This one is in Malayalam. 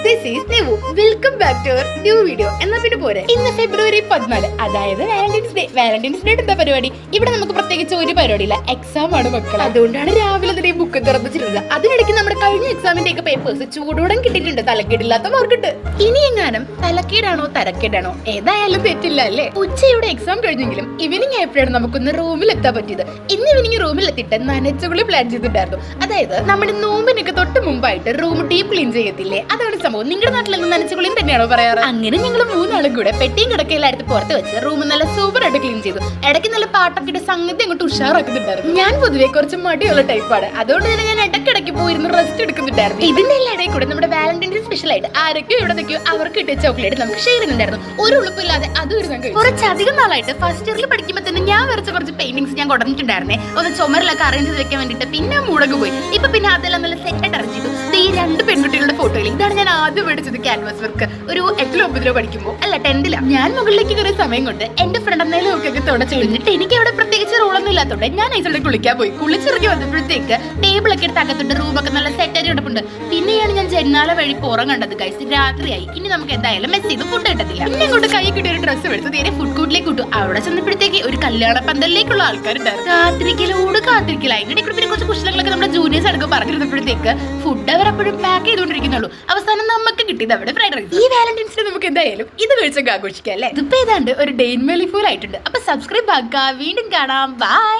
This is Nivu. Welcome back to our new video. എന്നാ പിന്നെ പോരെ, ഇന്ന് ഫെബ്രുവരി 14, അതായത് വാലന്റൈൻസ് ഡേ. വാലന്റൈൻസ് ഡേ എന്താ പരിപാടി? ഇവിടെ നമുക്ക് പ്രത്യേകിച്ച് ഒരു പരിപാടിയില്ല, എക്സാം ആണ് മക്കൾ. അതുകൊണ്ടാണ് രാവിലെ തന്നെ ബുക്ക് തുറന്നിട്ടുള്ളത്. അതിനിടയ്ക്ക് നമ്മുടെ കഴിഞ്ഞ എക്സാമിന്റെ ഒക്കെ പേപ്പേഴ്സ് ചൂടോടെ കിട്ടിയിട്ടുണ്ട്. തലക്കേടില്ലാത്ത മാർക്കിട്ട്. ഇനി എങ്ങാനും തലക്കേടാണോ തരക്കേടാണോ ഏതായാലും തെറ്റില്ല അല്ലേ. ഉച്ചയുടെ എക്സാം കഴിഞ്ഞെങ്കിലും ഈവനിങ് ആയപ്പോഴാണ് നമുക്കൊന്ന് റൂമിൽ എത്താൻ പറ്റിയത്. ഇന്ന് ഈവനിങ് റൂമിൽ എത്തിയിട്ട് നനച്ചുകുളി പ്ലാൻ ചെയ്തിട്ടുണ്ടായിരുന്നു. അതായത് നമ്മുടെ നോമ്പിനൊക്കെ തൊട്ട് മുമ്പായിട്ട് റൂം ഡീപ് ക്ലീൻ ചെയ്യത്തില്ലേ, അതാണ് സംഭവം. നിങ്ങളുടെ നാട്ടിലൊന്നും നനച്ചുകുളിയും തന്നെയാണോ പറയാറ്? അങ്ങനെ ഞങ്ങൾ മൂന്നാളും കൂടെ പെട്ടിയും കിടക്കയിലായിട്ട് പുറത്ത് വെച്ച് റൂം നല്ല സൂപ്പർ ആയിട്ട് ക്ലീൻ ചെയ്തു. ഇടയ്ക്ക് നല്ല പാട്ടൊക്കെ സംഗതി അങ്ങോട്ട് ഉഷാറാക്കുന്നുണ്ടായിരുന്നു. ഞാൻ പൊതുവെ കുറച്ച് മടിയുള്ള ടൈപ്പാണ്, അതുകൊണ്ട് തന്നെ ഞാൻ ഇടയ്ക്കിടയ്ക്ക് പോയിരുന്നു റെസ്റ്റ് എടുക്കുന്നുണ്ടായിരുന്നു. ഇതിന്റെ എല്ലാ ഇടയിൽ കൂടെ നമ്മുടെ വാലന്റൈൻസ് സ്പെഷ്യൽ ആയിട്ട് ആരൊക്കെയോ ഇവിടെ നിൽക്കുകയോ അവർക്ക് കിട്ടിയ ചോക്ലേറ്റ് നമുക്ക് ഷെയർ ചെയ്യുന്നുണ്ടായിരുന്നു. ഒരു ഉളുപ്പില്ലാതെ അതും ഒരു സംഘം. കുറച്ചധികം നാളായിട്ട് ഫസ്റ്റ് ഇയറിൽ പഠിക്കുമ്പോൾ തന്നെ ഞാൻ വരച്ച കുറച്ച് പെയിന്റിങ്സ് ഞാൻ കൊടുത്തിട്ടുണ്ടായിരുന്നേ, ഒന്ന് ചുമരിലൊക്കെ അറേഞ്ച് ചെയ്ത് വെക്കാൻ വേണ്ടിയിട്ട്. പിന്നെ മുടങ്ങ് പോയി. ഇപ്പൊ പിന്നെ അതെല്ലാം നല്ല സെറ്റായിട്ട് അറേഞ്ച് ചെയ്തു. ഈ രണ്ട് പെൺകുട്ടികളുടെ ഫോട്ടോയിൽ ഇതാണ് ഞാൻ ആദ്യം മേടിച്ചത്. ക്യാൻവാസ് വർക്ക് ഒരു 8-ലോ 9-ലോ പഠിക്കുമ്പോൾ, അല്ല 10th-ലാണ്. ഞാൻ മുകളിലേക്ക് കയറിയ സമയം കൊണ്ട് എന്റെ ഫ്രണ്ട് എന്നേലും ഒക്കെ തുടച്ചു കഴിഞ്ഞിട്ട് എനിക്ക് അവിടെ പ്രത്യേകിച്ച് റോളൊന്നും ഇല്ലാത്തതുകൊണ്ട് ഞാൻ ഐസോടെ കുളിക്കാൻ പോയി. കുളിച്ചിറങ്ങി വന്നപ്പോഴത്തേക്ക് ടേബിളൊക്കെ എടുത്ത് അകത്തോട്ട് റൂമൊക്കെ നല്ല സെറ്റായിട്ട് കിടപ്പുണ്ട്. പിന്നെയാണ് ഞാൻ ജന്നാല വഴി പുറം കണ്ടത്. ഗൈസ്, രാത്രിയായി. ഇനി നമുക്ക് എന്തായാലും മെസ്സ് ചെയ്ത് ഫുഡ് കിട്ടത്തില്ല. പിന്നെ കൊണ്ട് കൈ കിട്ടിയ ഒരു ഡ്രസ്സ് എടുത്ത് നേരെ ഫുഡ് കോർട്ടിലേക്ക് വിട്ടു. അവിടെ ചെന്നപ്പോഴത്തേക്ക് ഒരു കല്യാണ പന്തലിലേക്കുള്ള ആൾക്കാരുണ്ടായിരുന്നു. കാത്തിരിക്കലായി. അതിന്റെ പിന്നെ കുറച്ച് കുശലങ്ങളൊക്കെ നമ്മുടെ ജൂനിയേഴ്സ് അടക്കം പറഞ്ഞിരുന്നപ്പോഴത്തേക്ക് ഫുഡ് അവർ അപ്പോഴും പാക്ക് ചെയ്തുകൊണ്ടിരിക്കുന്നുള്ളൂ. അവസാനം നമുക്ക് കിട്ടിയത് അവിടെ ഫ്രൈഡ് റൈസ്. ഈ വാലന്റൈൻസ് ഡേ നമുക്ക് എന്തായാലും ഇത് കഴിച്ചൊക്കെ ആഘോഷിക്കാം അല്ലേ. ഇതിപ്പോ ഏതാണ്ട് ഒരു ഡേ ഇൻ മൈ ലൈഫ് ആയിട്ടുണ്ട്. അപ്പൊ സബ്സ്ക്രൈബ് ആക്കുക. വീണ്ടും കാണാം. ബൈ.